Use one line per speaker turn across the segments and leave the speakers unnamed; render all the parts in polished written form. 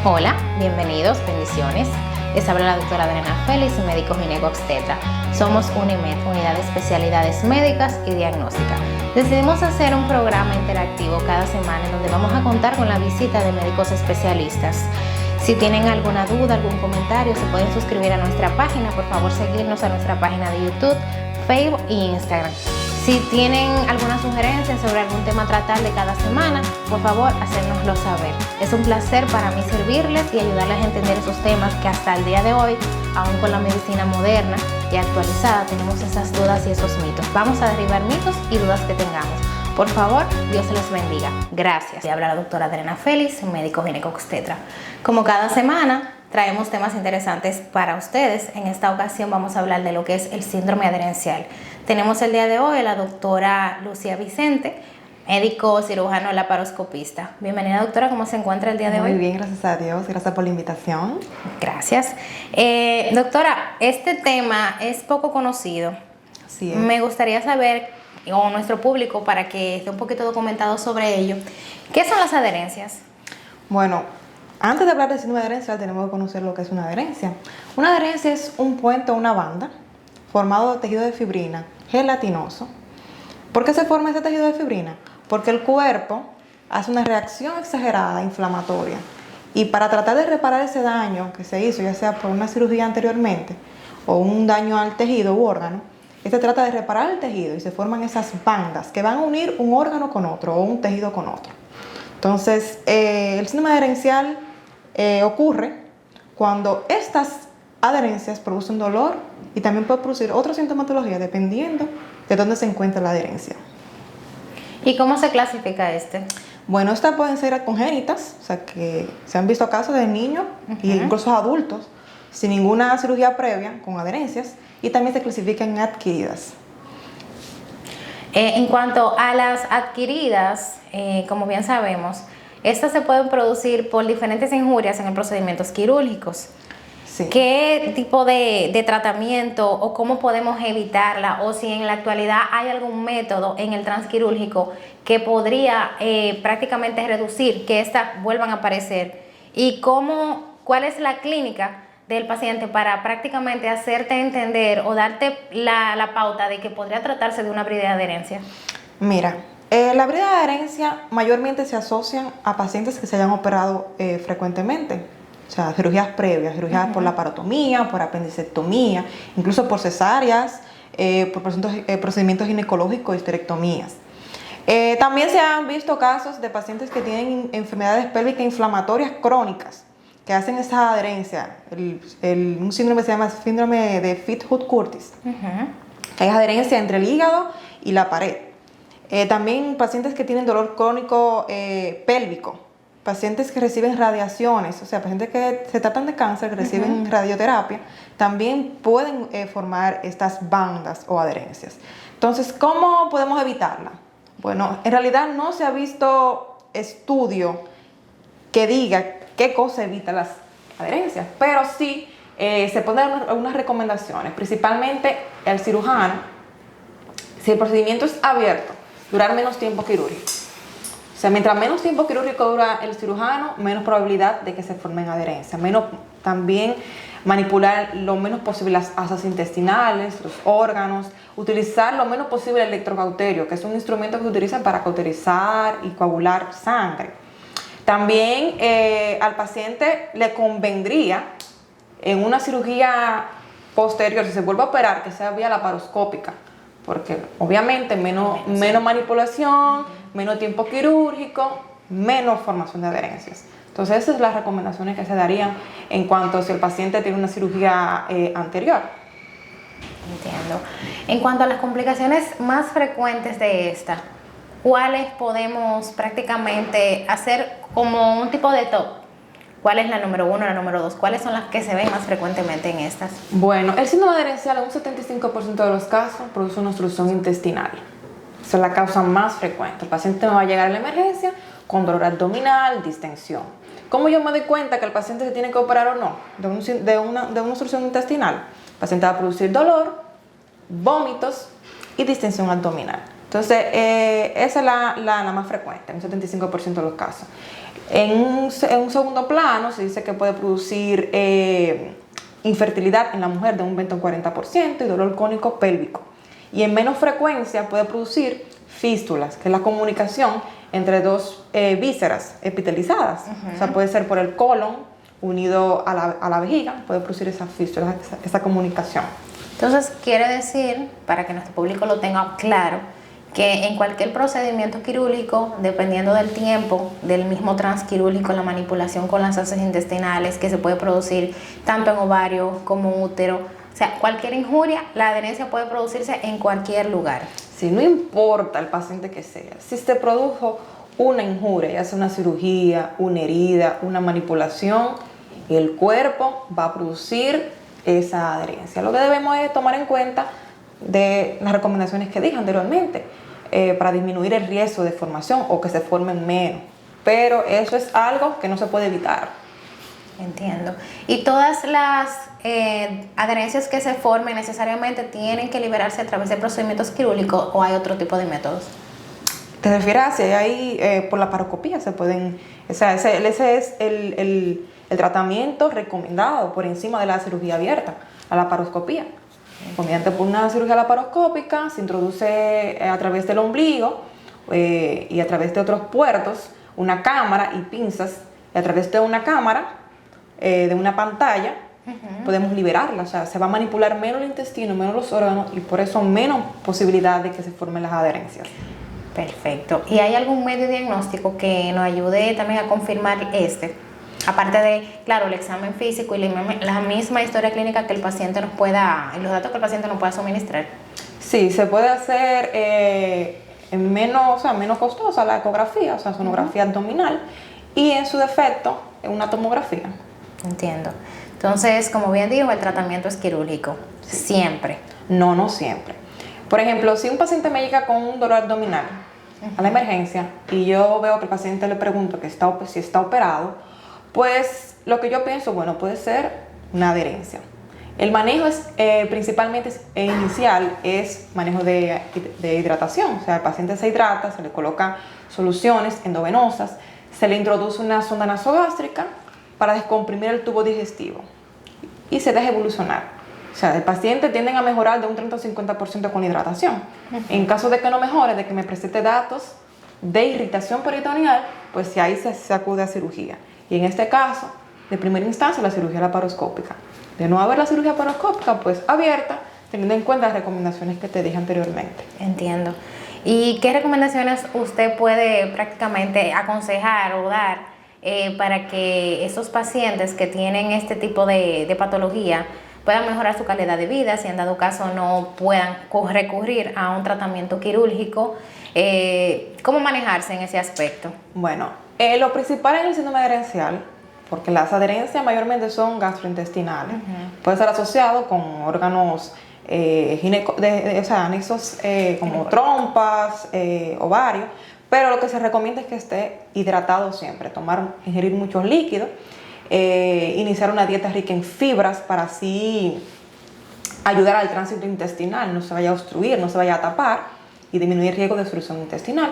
Hola, bienvenidos, bendiciones. Les habla la doctora Adriana Félix, médico gineco-obstetra. Somos UNIMED, Unidad de Especialidades Médicas y Diagnóstica. Decidimos hacer un programa interactivo cada semana en donde vamos a contar con la visita de médicos especialistas. Si tienen alguna duda, algún comentario, se pueden suscribir a nuestra página. Por favor, seguirnos a nuestra página de YouTube, Facebook e Instagram. Si tienen alguna sugerencia sobre algún tema a tratar de cada semana, por favor, hacérnoslo saber. Es un placer para mí servirles y ayudarles a entender esos temas que hasta el día de hoy, aún con la medicina moderna y actualizada, tenemos esas dudas y esos mitos. Vamos a derribar mitos y dudas que tengamos. Por favor, Dios se les bendiga. Gracias. Y habla la doctora Adriana Félix, médico gineco-obstetra. Como cada semana, traemos temas interesantes para ustedes. En esta ocasión vamos a hablar de lo que es el síndrome adherencial. Tenemos el día de hoy a la doctora Lucía Vicente, médico cirujano laparoscopista. Bienvenida, doctora, ¿cómo se encuentra el día de hoy?
Muy bien, gracias a Dios, gracias por la invitación.
Gracias. Doctora, este tema es poco conocido.
Así es.
Me gustaría saber, o nuestro público, para que esté un poquito documentado sobre ello, ¿qué son las adherencias?
Bueno, antes de hablar de síndrome adherencial tenemos que conocer lo que es una adherencia. Una adherencia es un puente o una banda formado de tejido de fibrina gelatinoso. ¿Por qué se forma ese tejido de fibrina? Porque el cuerpo hace una reacción exagerada inflamatoria y para tratar de reparar ese daño que se hizo, ya sea por una cirugía anteriormente o un daño al tejido u órgano, se trata de reparar el tejido y se forman esas bandas que van a unir un órgano con otro o un tejido con otro. Entonces, el síndrome adherencial ocurre cuando estas adherencias producen dolor y también puede producir otra sintomatología dependiendo de dónde se encuentra la adherencia.
¿Y cómo se clasifica este?
Bueno, estas pueden ser congénitas, o sea que se han visto casos de niños e incluso adultos sin ninguna cirugía previa con adherencias, y también se clasifican en adquiridas.
En cuanto a las adquiridas, como bien sabemos, estas se pueden producir por diferentes injurias en los procedimientos quirúrgicos.
Sí.
¿Qué tipo de tratamiento o cómo podemos evitarla? O si en la actualidad hay algún método en el transquirúrgico que podría prácticamente reducir que estas vuelvan a aparecer. ¿Y cuál es la clínica del paciente para prácticamente hacerte entender o darte la pauta de que podría tratarse de una brida de adherencia?
Mira, la brida de adherencia mayormente se asocian a pacientes que se hayan operado frecuentemente. O sea, cirugías previas, cirugías por laparotomía, por apendicectomía, incluso por cesáreas, por procedimientos ginecológicos y histerectomías. También se han visto casos de pacientes que tienen enfermedades pélvicas inflamatorias crónicas, que hacen esa adherencia, un síndrome que se llama síndrome de Pitt-Hopkins, que es adherencia entre el hígado y la pared. También pacientes que tienen dolor crónico pélvico, pacientes que reciben radiaciones, o sea, pacientes que se tratan de cáncer, que reciben radioterapia, también pueden formar estas bandas o adherencias. Entonces, ¿cómo podemos evitarla? Bueno, en realidad no se ha visto estudio que diga qué cosa evita las adherencias, pero sí se pueden dar algunas recomendaciones, principalmente el cirujano, si el procedimiento es abierto, durar menos tiempo quirúrgico. O sea, mientras menos tiempo quirúrgico dura el cirujano, menos probabilidad de que se formen adherencias. Menos también manipular lo menos posible las asas intestinales, los órganos, utilizar lo menos posible el electrocauterio, que es un instrumento que se utiliza para cauterizar y coagular sangre. También al paciente le convendría en una cirugía posterior, si se vuelve a operar, que sea vía laparoscópica, porque obviamente menos manipulación, menos tiempo quirúrgico, menos formación de adherencias. Entonces esas son las recomendaciones que se darían en cuanto a si el paciente tiene una cirugía anterior.
Entiendo. En cuanto a las complicaciones más frecuentes de esta, ¿cuáles podemos prácticamente hacer como un tipo de top? ¿Cuál es la número 1, la número 2? ¿Cuáles son las que se ven más frecuentemente en estas?
Bueno, el síndrome adherencial en un 75% de los casos produce una obstrucción intestinal. Esa es la causa más frecuente. El paciente me va a llegar a la emergencia con dolor abdominal, distensión. ¿Cómo yo me doy cuenta que el paciente se tiene que operar o no de una obstrucción intestinal? El paciente va a producir dolor, vómitos y distensión abdominal. Entonces, esa es la más frecuente, en un 75% de los casos. En un segundo plano, se dice que puede producir infertilidad en la mujer de un 20 a un 40% y dolor cónico pélvico. Y en menos frecuencia puede producir fístulas, que es la comunicación entre dos vísceras epitelizadas. O sea, puede ser por el colon unido a la vejiga, puede producir esa fístula, esa comunicación.
Entonces, quiere decir, para que nuestro público lo tenga claro, que en cualquier procedimiento quirúrgico, dependiendo del tiempo del mismo transquirúrgico, la manipulación con las heces intestinales que se puede producir tanto en ovario como útero, o sea, cualquier injuria, la adherencia puede producirse en cualquier lugar.
Sí, no importa el paciente que sea, si se produjo una injuria, ya sea una cirugía, una herida, una manipulación, el cuerpo va a producir esa adherencia. Lo que debemos es tomar en cuenta de las recomendaciones que dije anteriormente para disminuir el riesgo de formación o que se formen menos, pero eso es algo que no se puede evitar.
Entiendo. ¿Y todas las adherencias que se formen necesariamente tienen que liberarse a través de procedimientos quirúrgicos o hay otro tipo de métodos?
¿Te refieres a si hay por la paroscopía se pueden, o sea, ese es el tratamiento recomendado por encima de la cirugía abierta, a la paroscopía? Mediante una cirugía laparoscópica se introduce a través del ombligo y a través de otros puertos una cámara y pinzas, y a través de una cámara, de una pantalla, podemos liberarla. O sea, se va a manipular menos el intestino, menos los órganos y por eso menos posibilidad de que se formen las adherencias.
Perfecto. ¿Y hay algún medio diagnóstico que nos ayude también a confirmar aparte de, claro, el examen físico y la misma historia clínica que el paciente nos pueda, los datos que el paciente nos pueda suministrar?
Sí, se puede hacer menos costosa la ecografía, o sea, sonografía abdominal, y en su defecto, una tomografía.
Entiendo. Entonces, como bien dijo, el tratamiento es quirúrgico. Siempre.
No siempre. Por ejemplo, si un paciente me llega con un dolor abdominal a la emergencia y yo veo que el paciente le pregunto si está operado, pues lo que yo pienso, bueno, puede ser una adherencia. El manejo es principalmente inicial, es manejo de hidratación. O sea, el paciente se hidrata, se le coloca soluciones endovenosas, se le introduce una sonda nasogástrica para descomprimir el tubo digestivo y se deja evolucionar. O sea, el paciente tiende a mejorar de un 30 o 50% con hidratación. En caso de que no mejore, de que me presente datos de irritación peritoneal, pues si ahí se acude a cirugía. Y en este caso, de primera instancia, la cirugía laparoscópica. De no haber la cirugía laparoscópica, pues abierta, teniendo en cuenta las recomendaciones que te dije anteriormente.
Entiendo. ¿Y qué recomendaciones usted puede prácticamente aconsejar o dar para que esos pacientes que tienen este tipo de patología puedan mejorar su calidad de vida, si en dado caso no puedan recurrir a un tratamiento quirúrgico? ¿Cómo manejarse en ese aspecto?
Bueno, lo principal es el síndrome adherencial, porque las adherencias mayormente son gastrointestinales. Puede estar asociado con órganos anexos como trompas, ovarios, pero lo que se recomienda es que esté hidratado siempre, ingerir muchos líquidos, iniciar una dieta rica en fibras para así ayudar al tránsito intestinal, no se vaya a obstruir, no se vaya a tapar y disminuir el riesgo de obstrucción intestinal.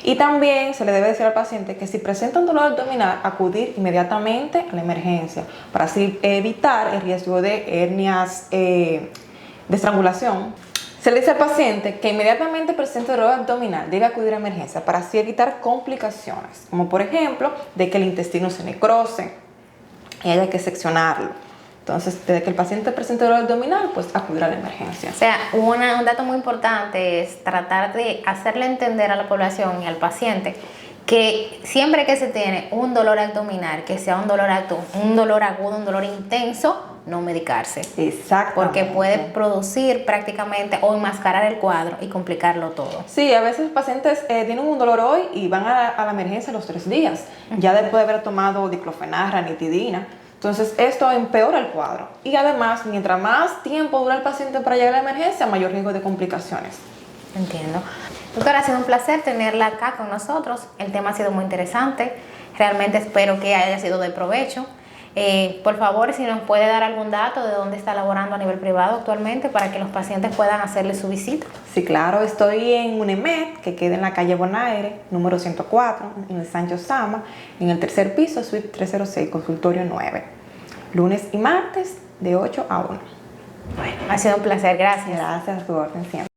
Y también se le debe decir al paciente que si presenta un dolor abdominal, acudir inmediatamente a la emergencia para así evitar el riesgo de hernias de estrangulación. Se le dice al paciente que inmediatamente presente dolor abdominal debe acudir a emergencia para así evitar complicaciones, como por ejemplo de que el intestino se necrose y haya que seccionarlo. Entonces, desde que el paciente presente dolor abdominal, pues acudir a la emergencia.
O sea, un dato muy importante es tratar de hacerle entender a la población y al paciente que siempre que se tiene un dolor abdominal, que sea un dolor agudo, un dolor intenso, no medicarse.
Exacto.
Porque puede producir prácticamente o enmascarar el cuadro y complicarlo todo.
Sí, a veces pacientes tienen un dolor hoy y van a la emergencia los 3 días, ya después de haber tomado diclofenac, ranitidina. Entonces, esto empeora el cuadro. Y además, mientras más tiempo dura el paciente para llegar a la emergencia, mayor riesgo de complicaciones.
Entiendo. Doctora, ha sido un placer tenerla acá con nosotros. El tema ha sido muy interesante. Realmente espero que haya sido de provecho. Por favor, si nos puede dar algún dato de dónde está laborando a nivel privado actualmente para que los pacientes puedan hacerle su visita.
Sí, claro, estoy en UNEMED, que queda en la calle Bonaire, número 104, en el Sancho Sama, en el tercer piso, suite 306, consultorio 9. Lunes y martes, de 8 a 1.
Bueno, ha sido un placer, gracias.
Gracias a tu orden siempre.